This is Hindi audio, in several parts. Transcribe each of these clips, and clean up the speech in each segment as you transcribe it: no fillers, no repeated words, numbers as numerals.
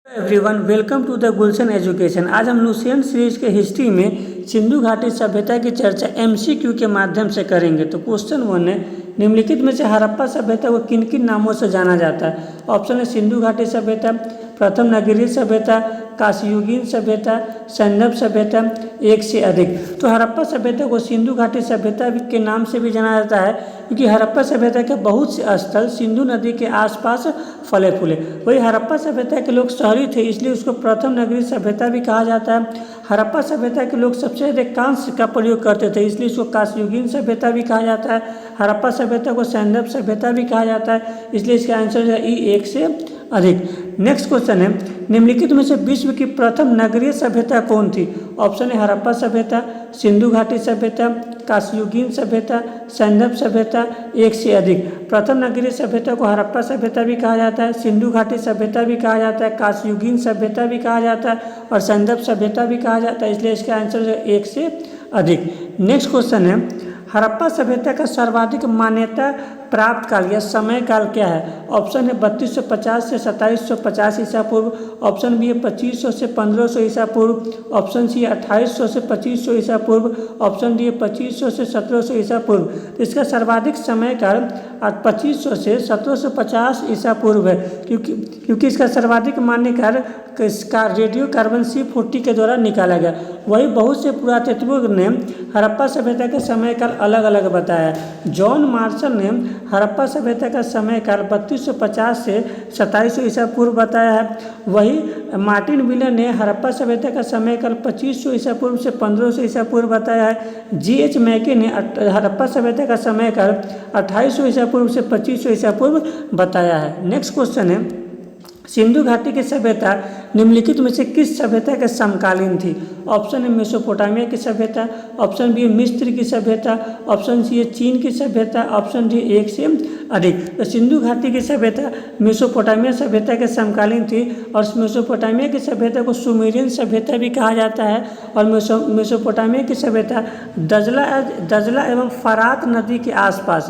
Everyone, welcome to the Gulshan education. आज हम लुसेंट सीरीज के हिस्ट्री में सिंधु घाटी सभ्यता की चर्चा एमसीक्यू के माध्यम से करेंगे। तो क्वेश्चन 1 है, निम्नलिखित में से हड़प्पा सभ्यता को किन किन नामों से जाना जाता है? ऑप्शन है सिंधु घाटी सभ्यता, प्रथम नगरीय सभ्यता, कांस्ययुगीन सभ्यता, सैंधव सभ्यता, एक से अधिक। तो हड़प्पा सभ्यता को सिंधु घाटी सभ्यता के नाम से भी जाना जाता है क्योंकि हड़प्पा सभ्यता के बहुत से स्थल सिंधु नदी के आसपास फले फूले। वही हड़प्पा सभ्यता के लोग शहरी थे, इसलिए उसको प्रथम नगरीय सभ्यता भी कहा जाता है। हड़प्पा सभ्यता के लोग सबसे अधिक कांस्य का प्रयोग करते थे, इसलिए इसको कांस्ययुगीन सभ्यता भी कहा जाता है। हड़प्पा सभ्यता को सैंधव सभ्यता भी कहा जाता है, इसलिए इसका आंसर है ई, एक से अधिक। नेक्स्ट क्वेश्चन है, निम्नलिखित में से विश्व की प्रथम नगरीय सभ्यता कौन थी? ऑप्शन है हड़प्पा सभ्यता, सिंधु घाटी सभ्यता, कांस्ययुगीन सभ्यता, सैंधव सभ्यता, एक से अधिक। प्रथम नगरीय सभ्यता को हड़प्पा सभ्यता भी कहा जाता है, सिंधु घाटी सभ्यता भी कहा जाता है, कांस्ययुगीन सभ्यता भी कहा जाता है और सैंधव सभ्यता भी कहा जाता है, इसलिए इसका आंसर है एक से अधिक। नेक्स्ट क्वेश्चन है, हड़प्पा सभ्यता का सर्वाधिक मान्यता प्राप्त काल या समय काल क्या है? ऑप्शन है 3250 से 2750 ईसा पूर्व, ऑप्शन बी है 2500 से 1500 ईसा पूर्व, ऑप्शन सी है 2800 से 2500 ईसा पूर्व, ऑप्शन डी है 2500 से 1700 ईसा पूर्व। तो इसका सर्वाधिक समय काल 2500 से 1750 ईसा पूर्व है क्योंकि इसका सर्वाधिक मान्य काल इसका रेडियो कार्बन C40 के द्वारा निकाला गया। वही बहुत से पुरातत्वज्ञ ने हड़प्पा सभ्यता का समय काल अलग अलग बताया। जॉन मार्शल ने हड़प्पा सभ्यता का समय काल 3250 से 2700 ईसा पूर्व बताया है। वही मार्टिन व्हीलर ने हड़प्पा सभ्यता का समय काल 2500 ईसा पूर्व से 1500 ईसा पूर्व बताया है। G.H. मैके ने हड़प्पा सभ्यता का समय काल 2800 ईसा पूर्व से 2500 ईसा पूर्व बताया है। नेक्स्ट क्वेश्चन है, सिंधु घाटी की सभ्यता निम्नलिखित में से किस सभ्यता के समकालीन थी? ऑप्शन है मेसोपोटामिया की सभ्यता, ऑप्शन बी है मिस्र की सभ्यता, ऑप्शन सी है चीन की सभ्यता, ऑप्शन डी एक से अधिक। तो सिंधु घाटी की सभ्यता मेसोपोटामिया सभ्यता के समकालीन थी और मेसोपोटामिया की सभ्यता को सुमेरियन सभ्यता भी कहा जाता है और मेसोपोटामिया की सभ्यता दजला एवं फरात नदी के आसपास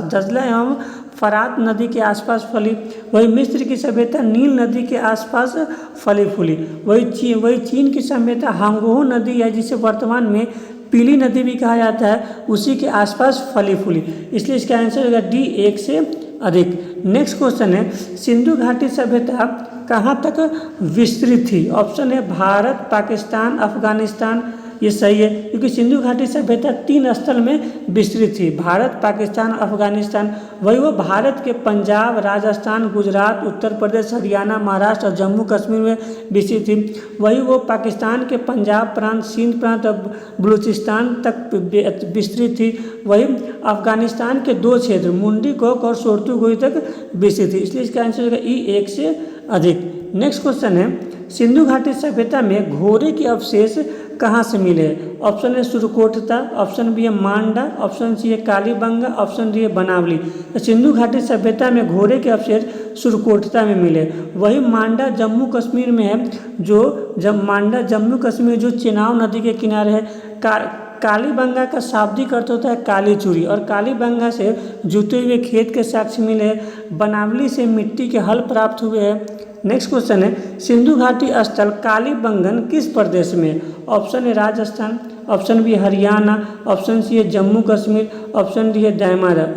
फरात नदी के आसपास फली। वही मिस्र की सभ्यता नील नदी के आसपास फली फूली। वही चीन की सभ्यता हांगहो नदी है जिसे वर्तमान में पीली नदी भी कहा जाता है, उसी के आसपास फली फूली, इसलिए इसका आंसर होगा डी, एक से अधिक। नेक्स्ट क्वेश्चन है, सिंधु घाटी सभ्यता कहाँ तक विस्तृत थी? ऑप्शन है भारत, पाकिस्तान, अफगानिस्तान। ये सही है क्योंकि सिंधु घाटी सभ्यता 3 स्थल में विस्तृत थी, भारत, पाकिस्तान, अफगानिस्तान। वही वो भारत के पंजाब, राजस्थान, गुजरात, उत्तर प्रदेश, हरियाणा, महाराष्ट्र और जम्मू कश्मीर में विस्तृत थी। वही वो पाकिस्तान के पंजाब प्रांत, सिंध प्रांत और बलूचिस्तान तक विस्तृत थी। वही अफगानिस्तान के 2 क्षेत्र मुंडी कोक और सोर्तुगोई तक विस्तृत थी, इसलिए इसका आंसर होगा ई, एक से अधिक। नेक्स्ट क्वेश्चन है, सिंधु घाटी सभ्यता में घोड़े के अवशेष कहाँ से मिले? ऑप्शन है सुरकोटता, ऑप्शन बी है मांडा, ऑप्शन सी है कालीबंगा, ऑप्शन डी है बनावली। तो सिंधु घाटी सभ्यता में घोड़े के अवशेष सुरकोटता में मिले। वही मांडा जम्मू कश्मीर में है, मांडा जम्मू कश्मीर जो चेनाब नदी के किनारे है। कालीबंगा का शाब्दिक अर्थ होता है काली चूड़ी और कालीबंगा से जुते हुए खेत के साक्ष्य मिले हैं। बनावली से मिट्टी के हल प्राप्त हुए हैं। नेक्स्ट क्वेश्चन है, सिंधु घाटी स्थल कालीबंगन किस प्रदेश में? ऑप्शन है Rajasthan, option B Haryana, option C है जम्मू कश्मीर, ऑप्शन डी है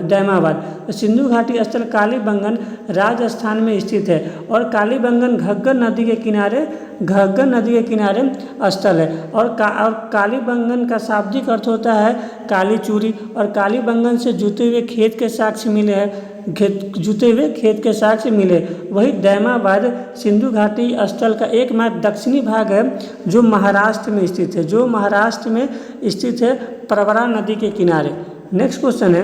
दैमाबाद। सिंधु घाटी स्थल कालीबंगन राजस्थान में स्थित है और कालीबंगन घग्गर नदी के किनारे स्थल है और कालीबंगन का शाब्दिक अर्थ होता है काली चूड़ी और कालीबंगन से जुते हुए खेत के साक्ष्य मिले हैं, खेत के साक्ष्य मिले। वही दैमाबाद सिंधु घाटी स्थल का एकमात्र दक्षिणी भाग है जो महाराष्ट्र में स्थित है प्रवरा नदी के किनारे। नेक्स्ट क्वेश्चन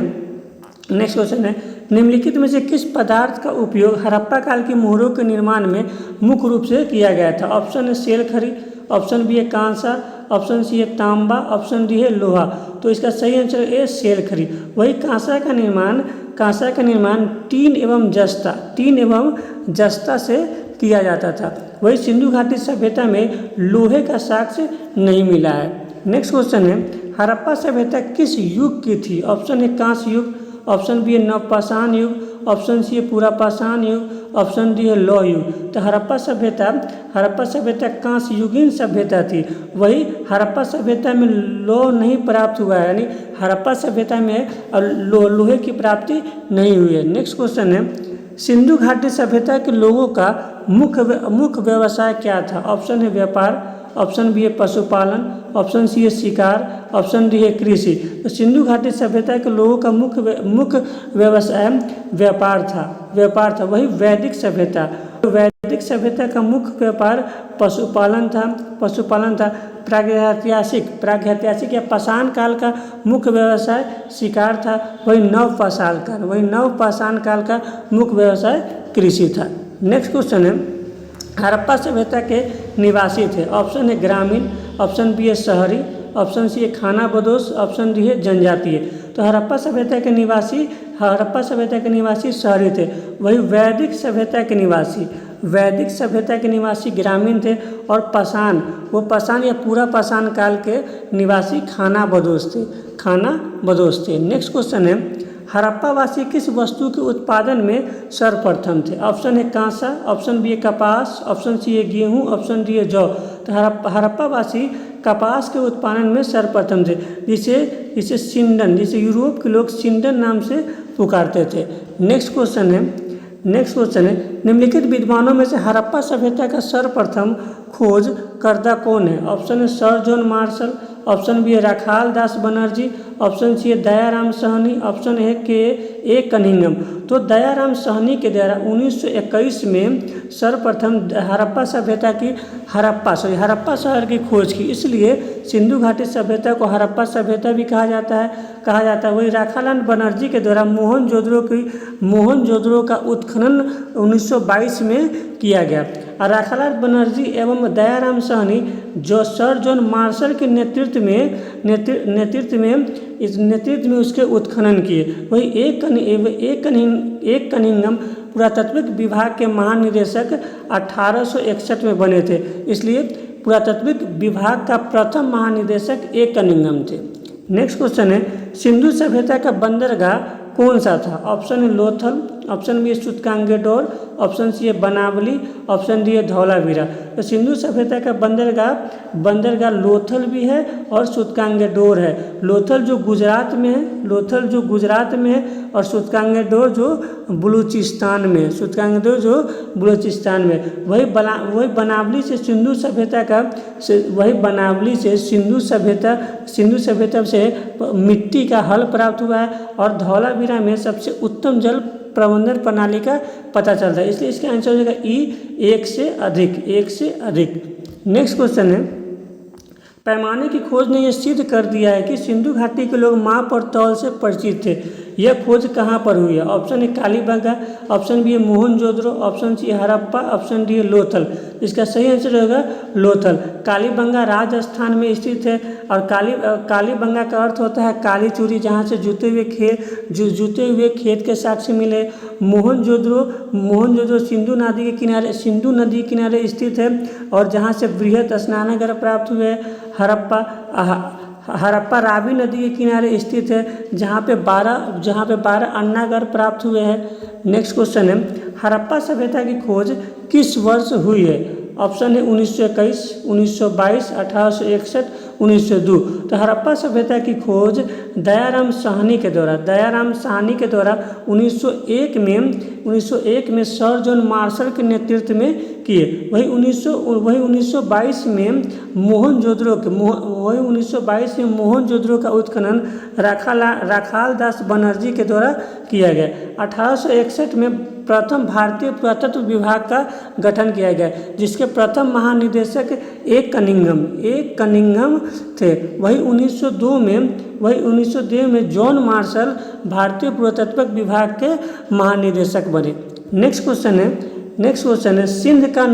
है, निम्नलिखित में से किस पदार्थ का उपयोग हड़प्पा काल की मोहरों के निर्माण में मुख्य रूप से किया गया था? ऑप्शन है सेलखरी, ऑप्शन बी है कांसा, ऑप्शन सी है तांबा, ऑप्शन डी है लोहा। तो इसका सही आंसर है सेलखरी। वही कांसा का निर्माण टीन एवं जस्ता से किया जाता था। वही सिंधु घाटी सभ्यता में लोहे का साक्ष्य नहीं मिला है। नेक्स्ट क्वेश्चन है, हड़प्पा सभ्यता किस युग की थी? ऑप्शन है कांस्य युग, ऑप्शन बी है नवपाषाण युग, ऑप्शन सी है पूरा पाषाण युग, ऑप्शन डी है लौह युग। तो हड़प्पा सभ्यता कांस्य युगीन सभ्यता थी। वही हड़प्पा सभ्यता में लौह नहीं प्राप्त हुआ है, यानी हड़प्पा सभ्यता में लोहे की प्राप्ति नहीं हुई है। नेक्स्ट क्वेश्चन है, सिंधु घाटी सभ्यता के लोगों का मुख्य व्यवसाय क्या था? ऑप्शन है व्यापार, ऑप्शन बी है पशुपालन, ऑप्शन सी है शिकार, ऑप्शन डी है कृषि। तो सिंधु घाटी सभ्यता के लोगों का मुख्य व्यवसाय व्यापार था। वही वैदिक सभ्यता का मुख्य व्यापार पशुपालन था। प्रागैतिहासिक या पाषाण काल का मुख्य व्यवसाय शिकार था। वही नवपाषाण काल का मुख्य व्यवसाय कृषि था। नेक्स्ट क्वेश्चन है, हड़प्पा सभ्यता के निवासी थे। ऑप्शन है ग्रामीण, ऑप्शन बी है शहरी, ऑप्शन सी है खानाबदोश, ऑप्शन डी है जनजातीय। तो हड़प्पा सभ्यता के निवासी शहरी थे। वही वैदिक सभ्यता के निवासी ग्रामीण थे। और पाषाण या पूरा पाषाण काल के निवासी खानाबदोश थे। नेक्स्ट क्वेश्चन है, हड़प्पावासी किस वस्तु के उत्पादन में सर्वप्रथम थे? ऑप्शन है कांसा, ऑप्शन बी है कपास, ऑप्शन सी है गेहूं, ऑप्शन डी है जौ। तो हड़प्पावासी कपास के उत्पादन में सर्वप्रथम थे, जिसे यूरोप के लोग सिंडन नाम से पुकारते थे। नेक्स्ट क्वेश्चन है, निम्नलिखित विद्वानों में से हड़प्पा सभ्यता का सर्वप्रथम खोज करता कौन है? ऑप्शन है sir John Marshall, option B है राखाल दास बनर्जी, ऑप्शन सी है दयाराम साहनी, ऑप्शन है के ए कनिंघम। तो दयाराम साहनी के द्वारा 1921 में सर्वप्रथम हड़प्पा सभ्यता की हड़प्पा शहर की खोज की। इसलिए सिंधु घाटी सभ्यता को हड़प्पा सभ्यता भी कहा जाता है। वही राखालाल बनर्जी के द्वारा मोहनजोदड़ो का उत्खनन 1922 में किया गया। राखालाल बनर्जी एवं दयाराम साहनी जो सर जॉन मार्शल के नेतृत्व में उसके उत्खनन किए। वही एक कनिंघम पुरातत्विक विभाग के महानिदेशक 1861 में बने थे। इसलिए पुरातत्विक विभाग का प्रथम महानिदेशक एक कनिंघम थे। नेक्स्ट क्वेश्चन है, सिंधु सभ्यता का बंदरगाह कौन सा था? ऑप्शन है लोथल, ऑप्शन बी है सूतकांगेडोर, ऑप्शन सी है बनावली, ऑप्शन डी है धौलावीरा। तो सिंधु सभ्यता का बंदरगाह लोथल भी है और सूतकांगेडोर है। लोथल जो गुजरात में है और सूतकांगेडोर जो बलूचिस्तान में। वही बनावली से सिंधु सभ्यता से मिट्टी का हल प्राप्त हुआ है और धौलावीरा में सबसे उत्तम जल प्रबंधन प्रणाली का पता चलता है। इसलिए इसका आंसर हो जाएगा ई, एक से अधिक। नेक्स्ट क्वेश्चन है, पैमाने की खोज ने यह सिद्ध कर दिया है कि सिंधु घाटी के लोग माप और तौल से परिचित थे। यह खोज कहाँ पर हुई है? ऑप्शन है कालीबंगा, ऑप्शन बी है मोहनजोदड़ो, ऑप्शन सी है हड़प्पा, ऑप्शन डी है लोथल। इसका सही आंसर होगा लोथल। कालीबंगा राजस्थान में स्थित है और कालीबंगा का अर्थ होता है काली चूड़ी, जहाँ से जूते हुए खेत के साक्ष्य मिले। मोहनजोदड़ो सिंधु नदी के किनारे स्थित है और जहाँ से बृहत स्नानागार प्राप्त हुए। हड़प्पा रावी नदी के किनारे स्थित है, जहाँ पे 12 अन्नागार प्राप्त हुए हैं। नेक्स्ट क्वेश्चन है, हड़प्पा सभ्यता की खोज किस वर्ष हुई है? ऑप्शन है 1921, 1922, 1861, 1902। तो हड़प्पा सभ्यता की खोज दयाराम साहनी के द्वारा 1901 में सर जॉन मार्शल के नेतृत्व में किए। वही 1922 में मोहनजोदड़ो का उत्खनन राखाल दास बनर्जी के द्वारा किया गया। 1861 में प्रथम भारतीय पुरातत्व विभाग का गठन किया गया, जिसके प्रथम महानिदेशक एक कनिंघम थे। वही 1902 में जॉन मार्शल भारतीय पुरातत्व विभाग के महानिदेशक बने। नेक्स्ट क्वेश्चन है, सिंध का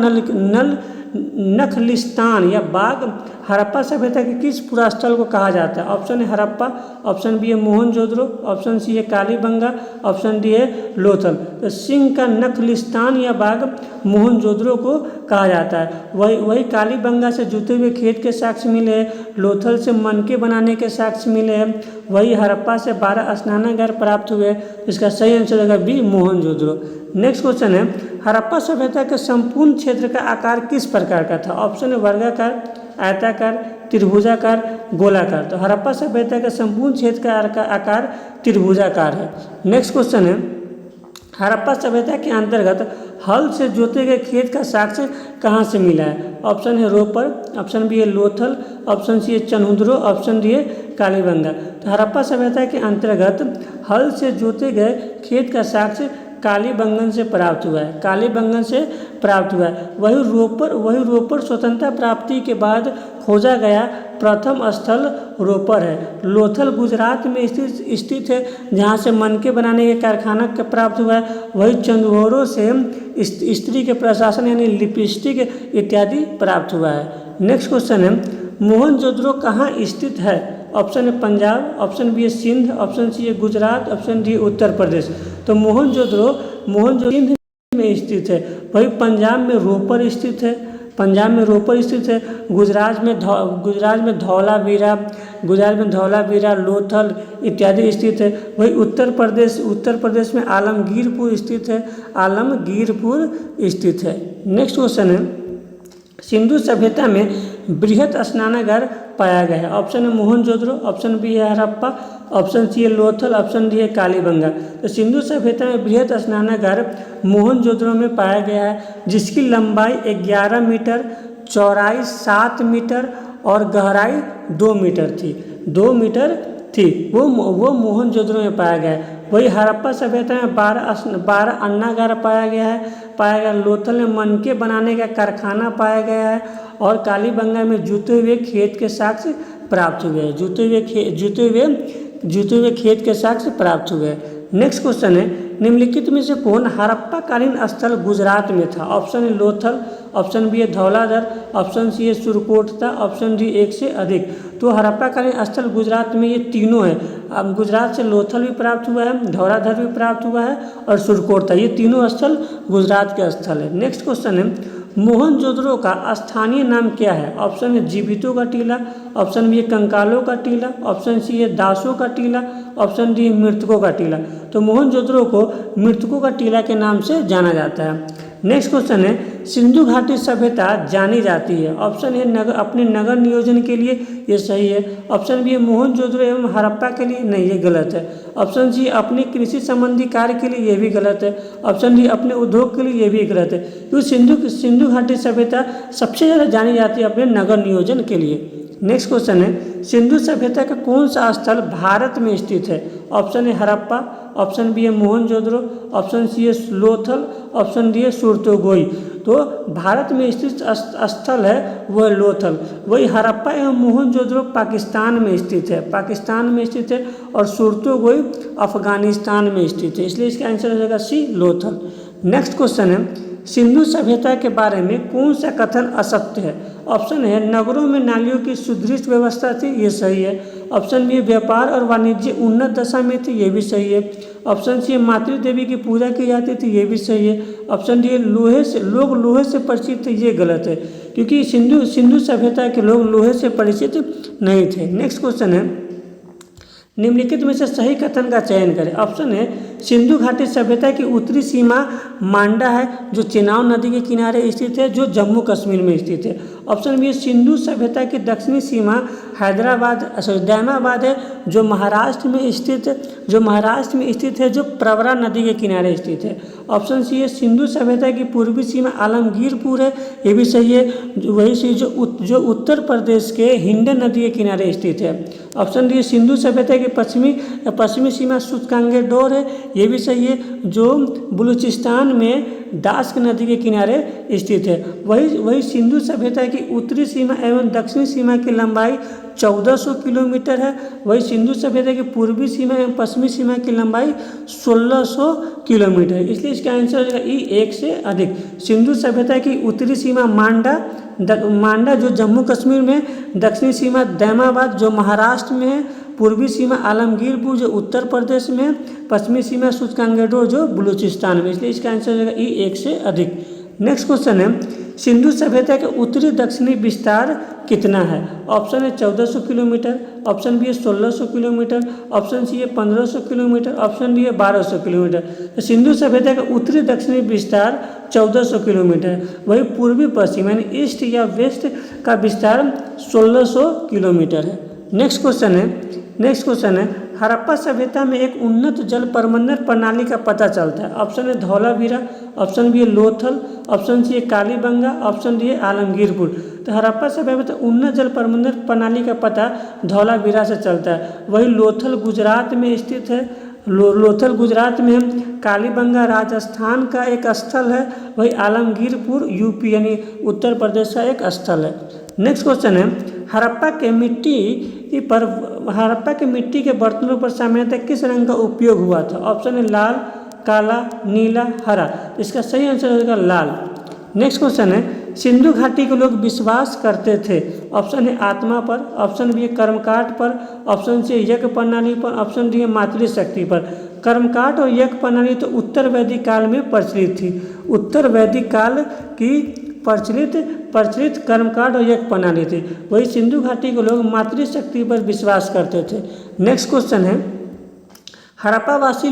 नखलिस्तान या बाग हड़प्पा सभ्यता के किस पुरास्थल को कहा जाता है? ऑप्शन है हड़प्पा, ऑप्शन बी है मोहनजोदड़ो, ऑप्शन सी है कालीबंगा, ऑप्शन डी है लोथल। तो सिंह का नखलिस्तान या बाग मोहनजोदड़ो को कहा जाता है। वही कालीबंगा से जुते हुए खेत के साक्ष्य मिले हैं, लोथल से मनके बनाने के साक्ष्य मिले हैं, वही हड़प्पा से 12 स्नानागार प्राप्त हुए। इसका सही आंसर होगा बी मोहनजोदड़ो। नेक्स्ट क्वेश्चन है, हड़प्पा सभ्यता के संपूर्ण क्षेत्र का आकार किस प्रकार का था? ऑप्शन है वर्गाकार, आयताकार, त्रिभुजाकार, गोलाकार। तो हड़प्पा सभ्यता के संपूर्ण क्षेत्र का आकार त्रिभुजाकार है। नेक्स्ट क्वेश्चन है, हड़प्पा सभ्यता के अंतर्गत हल से जोते गए खेत का साक्ष्य कहाँ से मिला है? ऑप्शन है रोपर, ऑप्शन बी है लोथल, ऑप्शन सी है चनहुद्रो, ऑप्शन डी है कालीबंगा। तो हड़प्पा सभ्यता के अंतर्गत हल से जोते गए खेत का साक्ष्य कालीबंगन से प्राप्त हुआ है, कालीबंगन से प्राप्त हुआ है। वही रोपर स्वतंत्रता प्राप्ति के बाद खोजा गया प्रथम स्थल रोपर है। लोथल गुजरात में स्थित है, जहाँ से मनके बनाने के कारखाना प्राप्त हुआ है। वही चंदोरो से स्त्री के प्रशासन यानी लिपस्टिक इत्यादि प्राप्त हुआ है। नेक्स्ट क्वेश्चन है, मोहनजोदड़ो कहाँ स्थित है? ऑप्शन है पंजाब, ऑप्शन बी है सिंध, ऑप्शन सी है गुजरात, ऑप्शन डी उत्तर प्रदेश। तो मोहनजोदड़ो सिंध में स्थित है। वही पंजाब में रोपर स्थित है, पंजाब में रोपर स्थित है। गुजरात में धौलावीरा, लोथल इत्यादि स्थित है। वही उत्तर प्रदेश में आलमगीरपुर स्थित है, आलमगीरपुर स्थित है। नेक्स्ट क्वेश्चन है, सिंधु सभ्यता में बृहत स्नानागार पाया गया है। ऑप्शन है मोहनजोदड़ो, ऑप्शन बी है हड़प्पा, ऑप्शन सी है लोथल, ऑप्शन डी है कालीबंगा। तो सिंधु सभ्यता में बृहत स्नानागार मोहनजोदड़ो में पाया गया है, जिसकी लंबाई 11 मीटर, चौड़ाई 7 मीटर और गहराई 2 मीटर थी। वो मोहनजोदड़ो में पाया गया है। वही हड़प्पा सभ्यता में 12 अन्नागार पाया गया। लोथल में मनके बनाने का कारखाना पाया गया है और कालीबंगा में जुते हुए खेत के साक्ष्य प्राप्त हुए हैं, जुते हुए खेत के साक्ष्य प्राप्त हुए हैं। नेक्स्ट क्वेश्चन है, निम्नलिखित में से कौन हड़प्पा कालीन स्थल गुजरात में था? ऑप्शन है लोथल, ऑप्शन बी है धौलाधर, ऑप्शन सी है सुरकोटता, ऑप्शन डी एक से अधिक। तो हड़प्पा कालीन स्थल गुजरात में ये तीनों है। अब गुजरात से लोथल भी प्राप्त हुआ है, धौलाधर भी प्राप्त हुआ है और सुरकोटता, ये तीनों स्थल गुजरात के स्थल है। नेक्स्ट क्वेश्चन है, मोहनजोदड़ो का स्थानीय नाम क्या है? ऑप्शन है जीवितों का टीला, ऑप्शन बी है कंकालों का टीला, ऑप्शन सी है दासों का टीला, ऑप्शन डी है मृतकों का टीला। तो मोहनजोदड़ो को मृतकों का टीला के नाम से जाना जाता है। नेक्स्ट क्वेश्चन है, सिंधु घाटी सभ्यता जानी जाती है। ऑप्शन है अपने नगर नियोजन के लिए, ये सही है। ऑप्शन बी है मोहनजोदड़ो एवं हड़प्पा के लिए, नहीं ये गलत है। ऑप्शन सी अपने कृषि संबंधी कार्य के लिए, ये भी गलत है। ऑप्शन डी अपने उद्योग के लिए, ये भी गलत है। क्योंकि सिंधु घाटी सभ्यता सबसे ज़्यादा जानी जाती है अपने नगर नियोजन के लिए। नेक्स्ट क्वेश्चन है, सिंधु सभ्यता का कौन सा स्थल भारत में स्थित है? ऑप्शन है हड़प्पा, ऑप्शन बी है मोहनजोदड़ो, ऑप्शन सी है लोथल, ऑप्शन डी है सुरतोगोई। तो भारत में स्थित स्थल है वह लोथल। वही हड़प्पा एवं मोहनजोदड़ो पाकिस्तान में स्थित है और सुरतोगोई अफगानिस्तान में स्थित है। इसलिए इसका आंसर हो जाएगा सी लोथल। नेक्स्ट क्वेश्चन है, सिंधु सभ्यता के बारे में कौन सा कथन असत्य है? ऑप्शन है नगरों में नालियों की सुदृढ़ व्यवस्था थी, ये सही है। ऑप्शन बी व्यापार और वाणिज्य उन्नत दशा में थी, ये भी सही है। ऑप्शन सी मातृ देवी की पूजा की जाती थी, ये भी सही है। ऑप्शन डी लोग लोहे से परिचित थे, ये गलत है, क्योंकि सिंधु सभ्यता के लोग लोहे से परिचित नहीं थे। नेक्स्ट क्वेश्चन है, निम्नलिखित में से सही कथन का चयन करें। ऑप्शन है सिंधु घाटी सभ्यता की उत्तरी सीमा मांडा है, जो चेनाब नदी के किनारे स्थित है, जो जम्मू कश्मीर में स्थित है। ऑप्शन बी सिंधु सभ्यता की दक्षिणी सीमा दैमाबाद है, जो महाराष्ट्र में स्थित है, जो प्रवरा नदी के किनारे स्थित है। ऑप्शन सी है सिंधु सभ्यता की पूर्वी सीमा आलमगीरपुर है, ये भी सही है। वही सी जो उत्तर प्रदेश के हिंडन नदी के किनारे स्थित है। ऑप्शन डी सिंधु सभ्यता की पश्चिमी सीमा सुतकांगेडोर है, ये भी सही है, जो बलूचिस्तान में दास्क नदी के किनारे स्थित है। वही सिंधु सभ्यता की उत्तरी सीमा एवं दक्षिणी सीमा की लंबाई 1400 किलोमीटर है। वही सिंधु सभ्यता की पूर्वी सीमा एवं पश्चिमी सीमा की लंबाई 1600 किलोमीटर है। इसलिए इसका आंसर हो जाएगा ई एक से अधिक। सिंधु सभ्यता की उत्तरी सीमा मांडा मांडा जो जम्मू कश्मीर में, दक्षिणी सीमा दैमाबाद जो महाराष्ट्र में है, पूर्वी सीमा आलमगीरपुर जो उत्तर प्रदेश में, पश्चिमी सीमा सूचकांगेडोर जो बलूचिस्तान में। इसलिए इसका आंसर हो जाएगा ई 1 से अधिक। नेक्स्ट क्वेश्चन है सिंधु सभ्यता के उत्तरी दक्षिणी विस्तार कितना है? ऑप्शन है 1400 किलोमीटर, ऑप्शन बी है 1600 किलोमीटर, ऑप्शन सी है 1500 किलोमीटर, ऑप्शन डी है 1200 किलोमीटर। तो सिंधु सभ्यता का उत्तरी दक्षिणी विस्तार 1400 किलोमीटर, वही पूर्वी पश्चिम यानी ईस्ट या वेस्ट का विस्तार 1600 किलोमीटर है। नेक्स्ट क्वेश्चन है हड़प्पा सभ्यता में एक उन्नत जल प्रबंधन प्रणाली का पता चलता है। ऑप्शन है धौलावीरा, ऑप्शन बी है लोथल, ऑप्शन सी है कालीबंगा, ऑप्शन डी है आलमगीरपुर। तो हड़प्पा सभ्यता उन्नत जल प्रबंधन प्रणाली का पता धौलावीरा से चलता है। वही लोथल गुजरात में स्थित है, लोथल गुजरात में, कालीबंगा राजस्थान का एक स्थल है, वही आलमगीरपुर यूपी यानी उत्तर प्रदेश का एक स्थल है। नेक्स्ट क्वेश्चन है हड़प्पा के मिट्टी के बर्तनों पर सामान्यतः किस रंग का उपयोग हुआ था? ऑप्शन है लाल, काला, नीला, हरा। इसका सही आंसर होगा लाल। नेक्स्ट क्वेश्चन है सिंधु घाटी के लोग विश्वास करते थे। ऑप्शन है आत्मा पर, ऑप्शन बी है कर्मकांड पर, ऑप्शन सी है यज्ञ प्रणाली पर, ऑप्शन डी है मातृशक्ति पर। कर्मकांड और यज्ञ प्रणाली तो उत्तर वैदिक काल में प्रचलित थी। उत्तर वैदिक काल की प्रचलित कर्मकांड और यज्ञ प्रणाली थी। वही सिंधु घाटी के लोग मातृशक्ति पर विश्वास करते थे। नेक्स्ट क्वेश्चन है हड़प्पावासी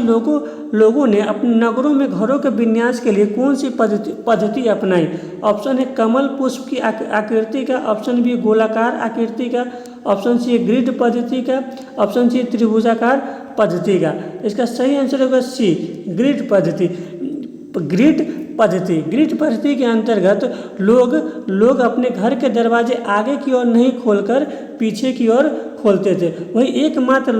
लोगों ने अपने नगरों में घरों के विन्यास के लिए कौन सी पद्धति अपनाई? ऑप्शन है कमल पुष्प की आकृति का, ऑप्शन बी गोलाकार आकृति का, ऑप्शन सी ग्रिड पद्धति का, ऑप्शन सी त्रिभुजाकार पद्धति का। इसका सही आंसर होगा सी ग्रिड पद्धति। ग्रिड पद्धति के अंतर्गत लोग अपने घर के दरवाजे आगे की ओर नहीं खोलकर पीछे की ओर खोलते थे। वही एकमात्र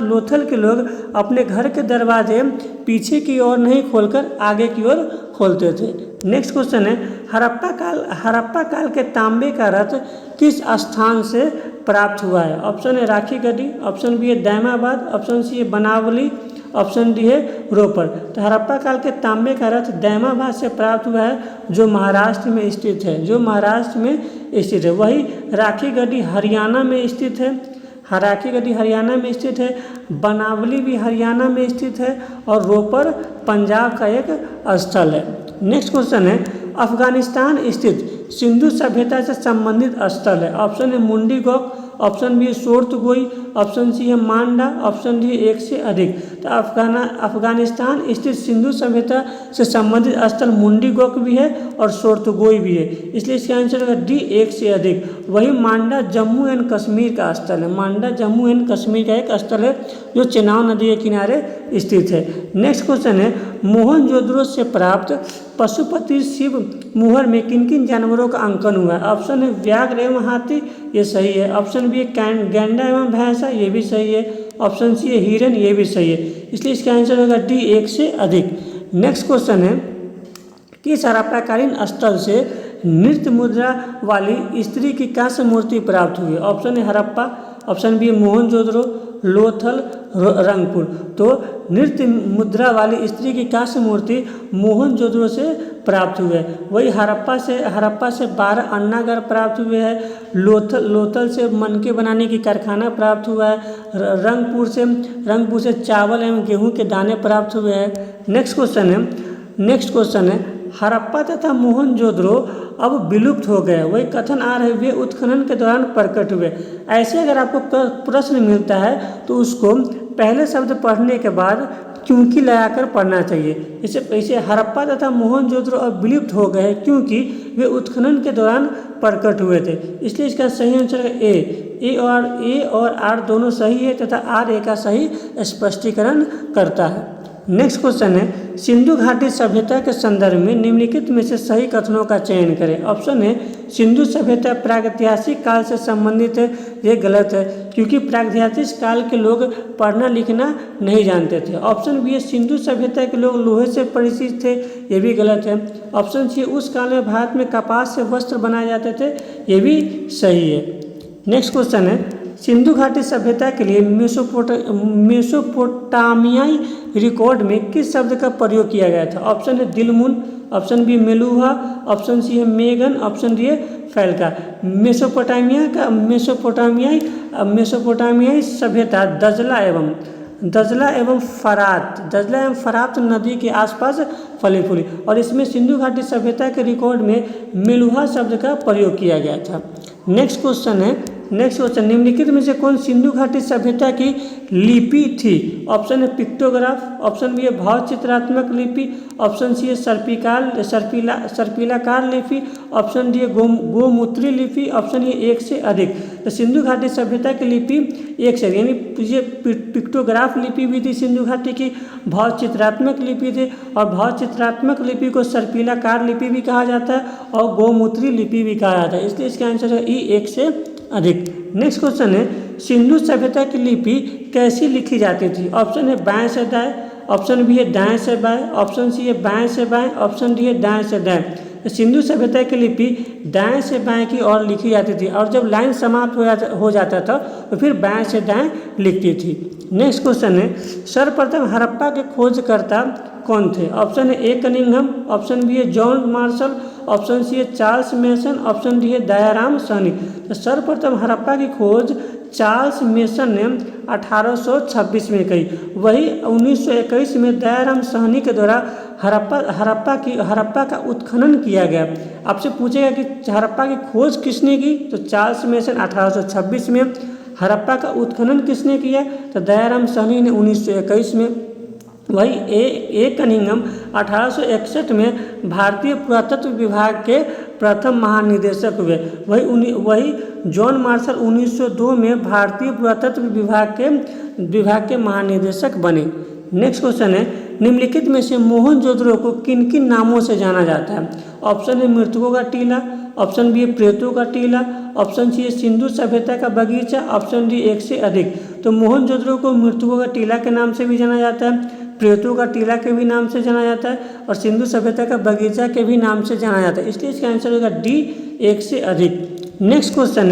लोथल के लोग अपने घर के दरवाजे पीछे की ओर नहीं खोलकर आगे की ओर खोलते थे। नेक्स्ट क्वेश्चन है हड़प्पा काल के तांबे का रथ किस स्थान से प्राप्त हुआ है? ऑप्शन है राखी गढ़ी, ऑप्शन बी है दैमाबाद, ऑप्शन सी है बनावली, ऑप्शन डी है रोपर। तो हड़प्पा काल के तांबे का रथ दैमाबाद से प्राप्त हुआ है जो महाराष्ट्र में स्थित है। वही राखी गढ़ी हरियाणा में स्थित है, बनावली भी हरियाणा में स्थित है और रोपर पंजाब का एक स्थल है। नेक्स्ट क्वेश्चन है अफगानिस्तान स्थित सिंधु सभ्यता से संबंधित स्थल है। ऑप्शन है मुंडी गौक, ऑप्शन बी है सोर्तगोई, ऑप्शन सी है मांडा, ऑप्शन डी है एक से अधिक। तो अफगानिस्तान स्थित सिंधु सभ्यता से संबंधित स्थल मुंडी गौक भी है और सोर्तगोई भी है। इसलिए इसका आंसर होगा डी एक से अधिक। वही मांडा जम्मू एंड कश्मीर का स्थल है। मांडा जम्मू एंड कश्मीर का एक स्थल है जो चेनाब नदी के किनारे स्थित है। नेक्स्ट क्वेश्चन है मोहनजोदड़ो से प्राप्त पशुपति शिव मुहर में किन किन जानवरों का अंकन हुआ है? ऑप्शन है व्याघ्र एवं हाथी, ये सही है। ऑप्शन बी है गैंडा एवं भैंसा, ये भी सही है। ऑप्शन सी है हिरन, ये भी सही है। इसलिए इसका आंसर होगा डी एक से अधिक। नेक्स्ट क्वेश्चन है किस हड़प्पाकालीन स्थल से नृत्य मुद्रा वाली स्त्री की कांस्य मूर्ति प्राप्त हुई? ऑप्शन है हड़प्पा, ऑप्शन बी मोहनजोदड़ो, लोथल, रंगपुर। तो नृत्य मुद्रा वाली स्त्री की कांस्य मूर्ति मोहनजोदड़ो से प्राप्त हुए। वही हड़प्पा से 12 अन्नागार प्राप्त हुए हैं। लोथल से मनके बनाने की कारखाना प्राप्त हुआ है। रंगपुर से चावल एवं गेहूं के दाने प्राप्त हुए हैं। नेक्स्ट क्वेश्चन है हड़प्पा तथा मोहनजोदड़ो अब विलुप्त हो गए, वही कथन आ रहे वे उत्खनन के दौरान प्रकट हुए। ऐसे अगर आपको प्रश्न मिलता है तो उसको पहले शब्द पढ़ने के बाद क्योंकि लगाकर पढ़ना चाहिए। इसे हड़प्पा तथा मोहनजोदड़ो अब विलुप्त हो गए क्योंकि वे उत्खनन के दौरान प्रकट हुए थे। इसलिए इसका सही आंसर है ए और आर दोनों सही है तथा आर ए का सही स्पष्टीकरण करता है। नेक्स्ट क्वेश्चन है सिंधु घाटी सभ्यता के संदर्भ में निम्नलिखित में से सही कथनों का चयन करें। ऑप्शन है सिंधु सभ्यता प्रागैतिहासिक काल से संबंधित है, ये गलत है क्योंकि प्रागैतिहासिक काल के लोग पढ़ना लिखना नहीं जानते थे। ऑप्शन बी है सिंधु सभ्यता के लोग लोहे से परिचित थे, ये भी गलत है। ऑप्शन सी उस काल में भारत में कपास से वस्त्र बनाए जाते थे, ये भी सही है। नेक्स्ट क्वेश्चन है सिंधु घाटी सभ्यता के लिए मेसोपोटामियाई रिकॉर्ड में किस शब्द का प्रयोग किया गया था? ऑप्शन है Dilmun, option B Meluha, option C है मेगन, ऑप्शन डी है फैल्का। मेसोपोटामियाई सभ्यता दजला एवं फरात नदी के आसपास फली फूली, और इसमें सिंधु घाटी सभ्यता के रिकॉर्ड में मेलुहा शब्द का प्रयोग किया गया था। नेक्स्ट क्वेश्चन, निम्नलिखित में से कौन सिंधु घाटी सभ्यता की लिपि थी? ऑप्शन है पिक्टोग्राफ, ऑप्शन बी है भाव चित्रात्मक लिपि, ऑप्शन सी है सर्पिलाकार लिपि, ऑप्शन डी है गोमूत्री लिपि, ऑप्शन ये एक से अधिक। तो सिंधु घाटी सभ्यता की लिपि एक से, यानी ये पिक्टोग्राफ लिपि भी थी सिंधु घाटी की, भाव चित्रात्मक लिपि थी, और भाव चित्रात्मक लिपि को सर्पिलाकार लिपि भी कहा जाता है और गोमूत्री लिपि भी कहा जाता है, इसलिए इसका आंसर है ई एक से अधिक। नेक्स्ट क्वेश्चन है सिंधु सभ्यता की लिपि कैसी लिखी जाती थी? ऑप्शन है बाएं से दाएं, ऑप्शन बी है दाएं से बाएं, ऑप्शन सी है बाएं से बाएं, ऑप्शन डी है दाएं से दाएं। तो सिंधु सभ्यता की लिपि दाएं से बाएं की ओर लिखी जाती थी, और जब लाइन समाप्त हो जाता था तो फिर बाएं से दाएं लिखती थी। नेक्स्ट क्वेश्चन है सर्वप्रथम हड़प्पा के खोजकर्ता कौन थे? ऑप्शन है ए कनिंघम, ऑप्शन बी है जॉन मार्शल, ऑप्शन सी है चार्ल्स मेसन, ऑप्शन डी है दयाराम साहनी। तो सर्वप्रथम हड़प्पा की खोज चार्ल्स मेसन ने 1826 में की, वही 1921 में दयाराम साहनी के द्वारा हड़प्पा का उत्खनन किया गया। आपसे पूछेगा कि हड़प्पा की खोज किसने की? तो चार्ल्स मेसन 1826 में। हड़प्पा का उत्खनन किसने किया? तो दयाराम साहनी ने 1921 में। वही ए कनिंघम 1861 में भारतीय पुरातत्व विभाग के प्रथम महानिदेशक हुए। वही जॉन मार्शल 1902 में भारतीय पुरातत्व विभाग के महानिदेशक बने। नेक्स्ट क्वेश्चन है निम्नलिखित में से मोहनजोदड़ो को किन किन नामों से जाना जाता है? ऑप्शन है मृतकों का टीला, ऑप्शन बी है प्रेतों का टीला, ऑप्शन सी है सिंधु सभ्यता का बगीचा, ऑप्शन डी एक से अधिक। तो मोहनजोदड़ो को मृतकों का टीला के नाम से भी जाना जाता है, प्रेतों का टीला के भी नाम से जाना जाता है, और सिंधु सभ्यता का बगीचा के भी नाम से जाना जाता है, इसलिए इसका आंसर होगा डी एक से अधिक। नेक्स्ट क्वेश्चन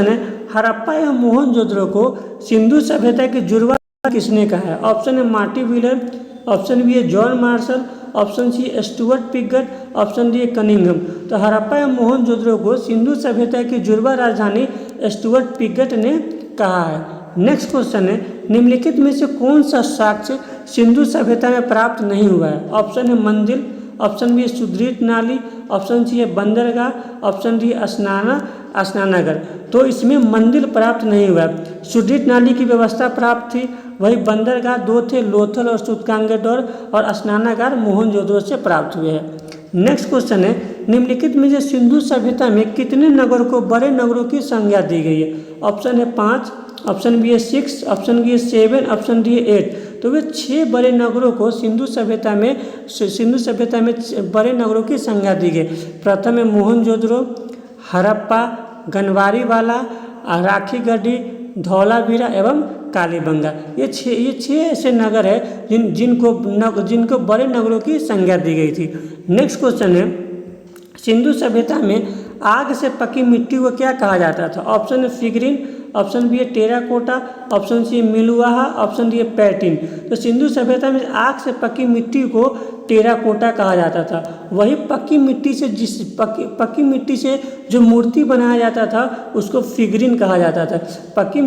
है हड़प्पा या मोहनजोदड़ो को सिंधु सभ्यता की जुड़वा किसने कहा है? ऑप्शन है मार्टी व्हीलर, ऑप्शन बी है जॉन मार्शल, ऑप्शन सी है स्टुअर्ट पिगट, ऑप्शन डी है कनिंघम। तो हड़प्पा या मोहनजोदड़ो को सिंधु सभ्यता की जुड़वा राजधानी स्टुअर्ट पिगट ने कहा है। नेक्स्ट क्वेश्चन है निम्नलिखित में से कौन सा साक्ष्य सिंधु सभ्यता में प्राप्त नहीं हुआ है? ऑप्शन है मंदिर, ऑप्शन बी है सुदृढ़ नाली, ऑप्शन सी है बंदरगाह, ऑप्शन डी है स्नानागार। तो इसमें मंदिर प्राप्त नहीं हुआ। सुदृढ़ नाली की व्यवस्था प्राप्त थी, वही बंदरगाह 2 थे, लोथल और सूतकांगेडोर, और स्नानागार मोहनजोदड़ो से प्राप्त हुए हैं। नेक्स्ट क्वेश्चन है निम्नलिखित में से सिंधु सभ्यता में कितने नगरों को बड़े नगरों की संज्ञा दी गई है? ऑप्शन है 5, ऑप्शन बी है 6, ऑप्शन बी है 7, ऑप्शन डी है 8। तो वे 6 बड़े नगरों को सिंधु सभ्यता में बड़े नगरों की संज्ञा दी गई। प्रथम है मोहनजोदड़ो, हड़प्पा, गनवारीवाला, राखीगढ़ी, धौलावीरा एवं कालीबंगा। ये छः ऐसे नगर है जिनको बड़े नगरों की संज्ञा दी गई थी। नेक्स्ट क्वेश्चन है सिंधु सभ्यता में आग से पकी मिट्टी को क्या कहा जाता था? ऑप्शन है फिगरिन, ऑप्शन बी है टेराकोटा, ऑप्शन सी है मिलुआहा, ऑप्शन डी है पैटिन। तो सिंधु सभ्यता में आग से पकी मिट्टी को टेराकोटा कहा जाता था। वही पक्की मिट्टी से जो मूर्ति बनाया जाता था उसको फिगरिन कहा जाता था। पक्की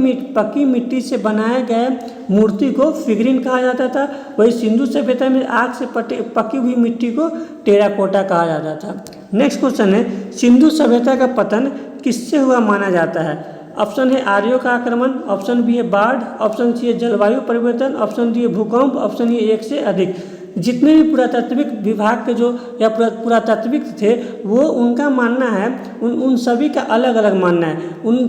मिट्टी से बनाए गए मूर्ति को फिगरिन कहा जाता था। वही सिंधु सभ्यता में आग से पकी हुई मिट्टी को टेराकोटा कहा जाता था। नेक्स्ट क्वेश्चन है सिंधु सभ्यता का पतन किससे हुआ माना जाता है? ऑप्शन है आर्यों का आक्रमण, ऑप्शन बी है बाढ़, ऑप्शन सी है जलवायु परिवर्तन, ऑप्शन डी है भूकंप, ऑप्शन ए एक से अधिक। जितने भी पुरातात्विक विभाग के पुरातात्विक थे वो उनका मानना है, उन सभी का अलग अलग मानना है। उन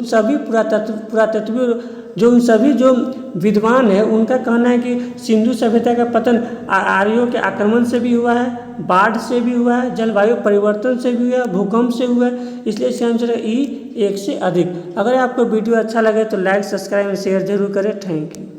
सभी जो विद्वान है उनका कहना है कि सिंधु सभ्यता का पतन आर्यों के आक्रमण से भी हुआ है, बाढ़ से भी हुआ है, जलवायु परिवर्तन से भी हुआ है, भूकंप से हुआ है, इसलिए इसका आंसर है ई एक से अधिक। अगर आपको वीडियो अच्छा लगे तो लाइक, सब्सक्राइब और शेयर जरूर करें। Thank you.